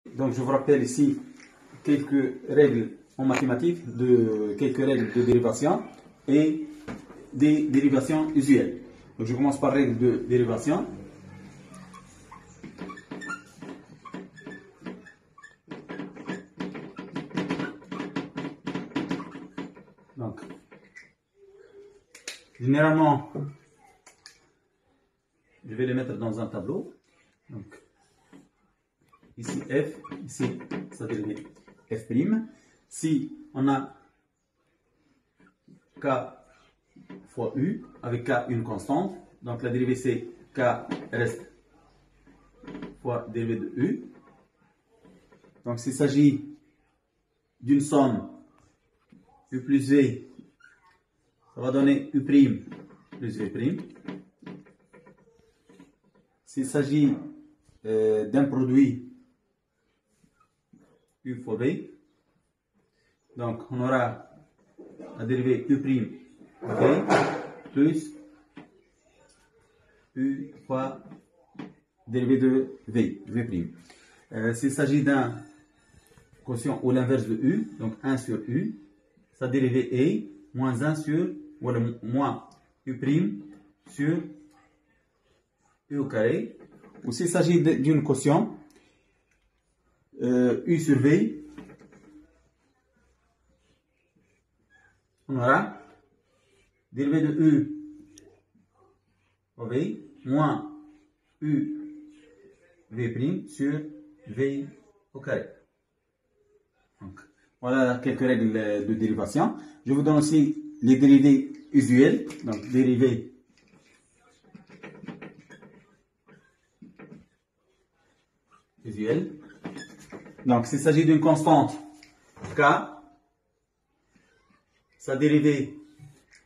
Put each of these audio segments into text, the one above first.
Donc je vous rappelle ici quelques règles en mathématiques, quelques règles de dérivation et des dérivations usuelles. Donc je commence par règle de dérivation. Donc, généralement, je vais les mettre dans un tableau. Donc, ici f, ici ça dérive f'. Si on a k fois u, avec k une constante, donc la dérivée c'est k reste fois dérivée de u. Donc s'il s'agit d'une somme u plus v, ça va donner u' plus v'. S'il s'agit d'un produit u fois v, donc on aura la dérivée u' v plus u fois dérivée de v'. S'il s'agit d'un quotient ou l'inverse de u, donc 1 sur u, sa dérivée est moins 1 sur, ou moins u' sur u au carré. Ou s'il s'agit d'une quotient, u sur v, on aura dérivée de u au v moins u v' sur v au carré. Donc, voilà quelques règles de dérivation. Je vous donne aussi les dérivées usuelles. Donc, dérivées usuelles. Donc, s'il s'agit d'une constante k, sa dérivée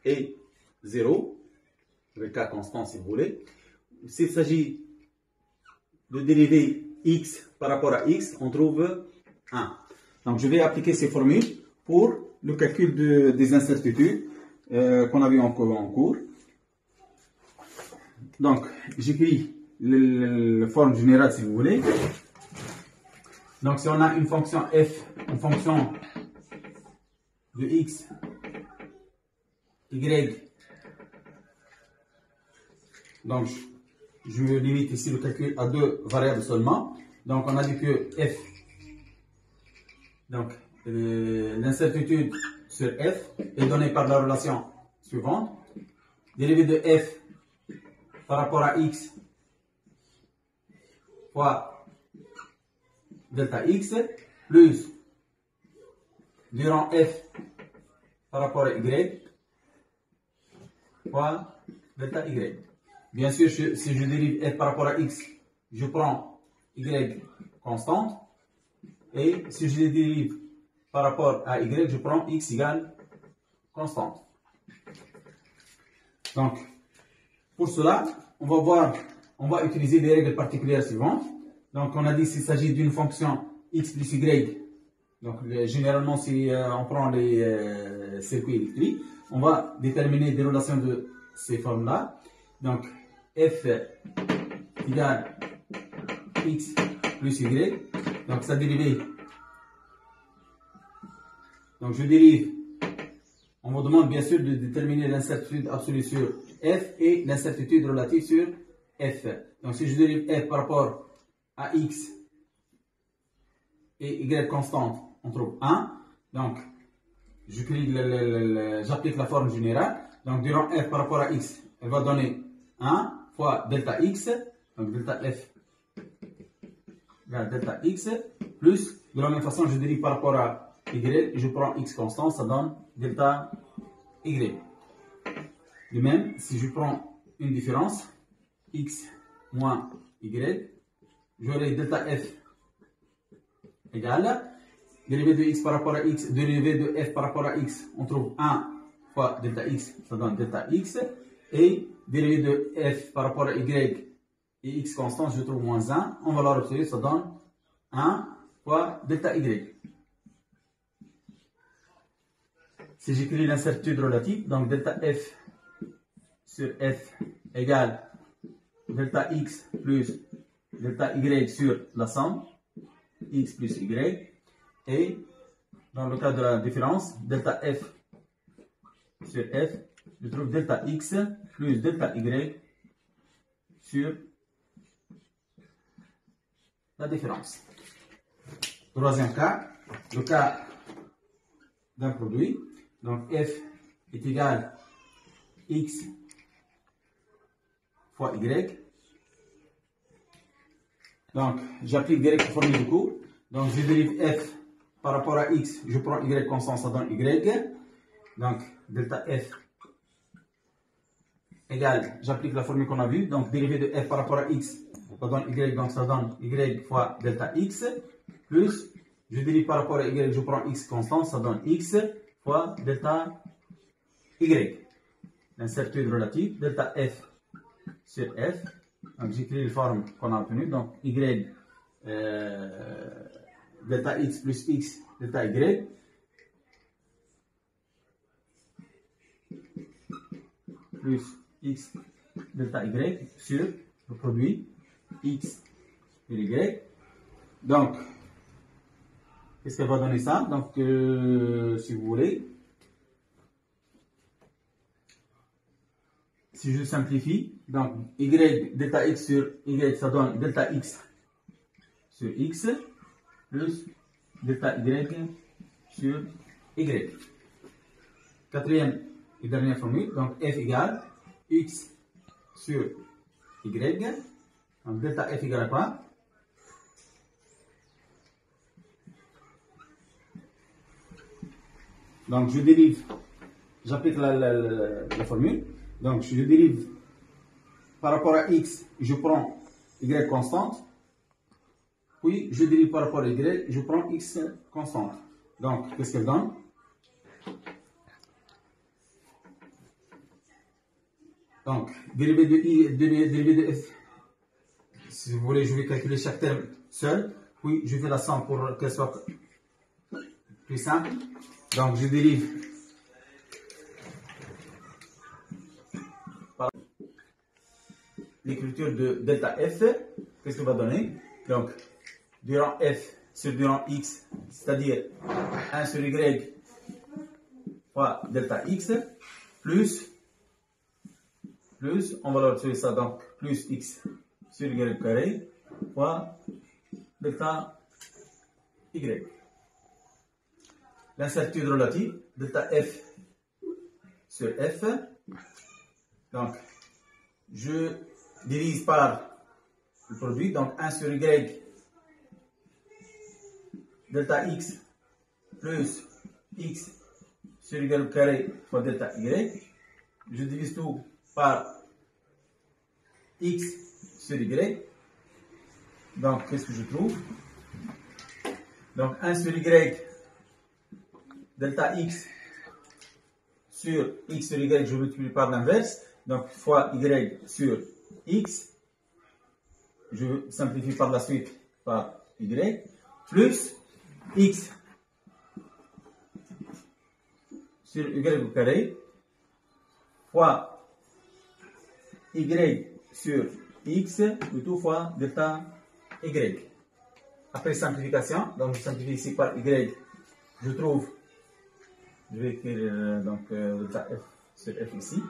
est 0, avec k constant si vous voulez. S'il s'agit de dérivée x par rapport à x, on trouve 1. Donc je vais appliquer ces formules pour le calcul des incertitudes qu'on a vu en cours. Donc j'écris la forme générale si vous voulez. Donc si on a une fonction f en fonction de x, y, donc je limite ici le calcul à deux variables seulement. Donc on a dit que f, donc l'incertitude sur f est donnée par la relation suivante. Dérivée de f par rapport à x fois delta x plus durant f par rapport à y fois delta y. Bien sûr, si je dérive f par rapport à x, je prends y constante. Et si je dérive par rapport à y, je prends x égale constante. Donc, pour cela, on va utiliser les règles particulières suivantes. Donc, on a dit s'il s'agit d'une fonction x plus y. Donc, généralement, si on prend les circuits électriques, on va déterminer des relations de ces formes-là. Donc, f égale x plus y. Donc, sa dérivée. Donc, je dérive. On me demande bien sûr de déterminer l'incertitude absolue sur f et l'incertitude relative sur f. Donc, si je dérive f par rapport à x et y constante, on trouve 1. Donc, j'applique la forme générale. Donc, durant f par rapport à x, elle va donner 1 fois delta x. Donc, delta f égale delta x plus, de la même façon, je dérive par rapport à y, je prends x constant, ça donne delta y. De même, si je prends une différence, x moins y, j'aurai delta f égale dérivée de x par rapport à x, dérivée de f par rapport à x, on trouve 1 fois delta x, ça donne delta x, et dérivée de f par rapport à y et x constant, je trouve moins 1, on va la observer, ça donne 1 fois delta y. Si j'écris l'incertitude relative, donc delta f sur f égale delta x plus delta y sur la somme. x plus y. Et dans le cas de la différence, delta f sur f, je trouve delta x plus delta y sur la différence. Troisième cas, le cas d'un produit. Donc f est égal à x fois y. Donc j'applique direct la formule du coup. Donc je dérive f par rapport à x, je prends y constant, ça donne y. Donc delta f égale, j'applique la formule qu'on a vue. Donc dérivé de f par rapport à x, ça donne y, donc ça donne y fois delta x. Plus, je dérive par rapport à y, je prends x constant, ça donne x fois delta y. L'incertitude relative, delta f sur f. Donc j'écris les formes qu'on a obtenues. Donc y, delta x plus x, delta y. Plus x, delta y sur le produit x et y. Donc, qu'est-ce qu'elle va donner ça? Donc, si vous voulez, si je simplifie, donc y delta x sur y, ça donne delta x sur x plus delta y sur y. Quatrième et dernière formule, donc f égale x sur y. Donc delta f égale à quoi? Donc je dérive, j'applique la formule. Donc je dérive par rapport à x, je prends y constante. Puis je dérive par rapport à y, je prends x constante. Donc qu'est-ce qu'elle donne? Donc dérivé de f, si vous voulez, je vais calculer chaque terme seul. Puis je fais la somme pour qu'elle soit plus simple. Donc je dérive par l'écriture de delta f. Qu'est-ce que va donner? Donc durant f sur durant x, c'est-à-dire 1 sur y fois delta x, plus, on va le retrouver ça, donc plus x sur y carré fois delta y. L'incertitude relative, delta f sur f. Donc, je divise par le produit, donc 1 sur y, delta x plus x sur y carré fois delta y. Je divise tout par x sur y. Donc, qu'est-ce que je trouve? Donc, 1 sur y, delta x sur x sur y, je multiplie par l'inverse. Donc, fois y sur x. Je simplifie par la suite par y. Plus x sur y au carré. Fois y sur x, plutôt fois delta y. Après simplification, donc je simplifie ici par y, je trouve, je vais écrire donc delta f sur f ici,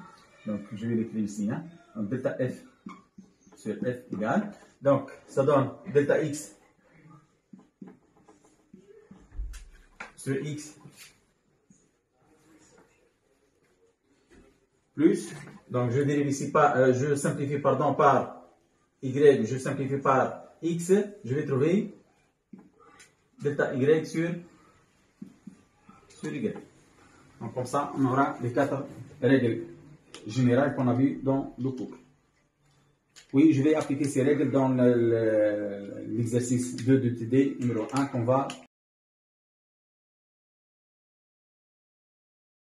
donc je vais l'écrire ici, hein. Donc delta f sur f égale, donc ça donne delta x sur x plus, donc je dérive ici par, je simplifie pardon par y, je simplifie par x, je vais trouver delta y sur y. Donc comme ça, on aura les 4 règles générales qu'on a vues dans le cours. Oui, je vais appliquer ces règles dans l'exercice 2 de TD numéro 1 qu'on va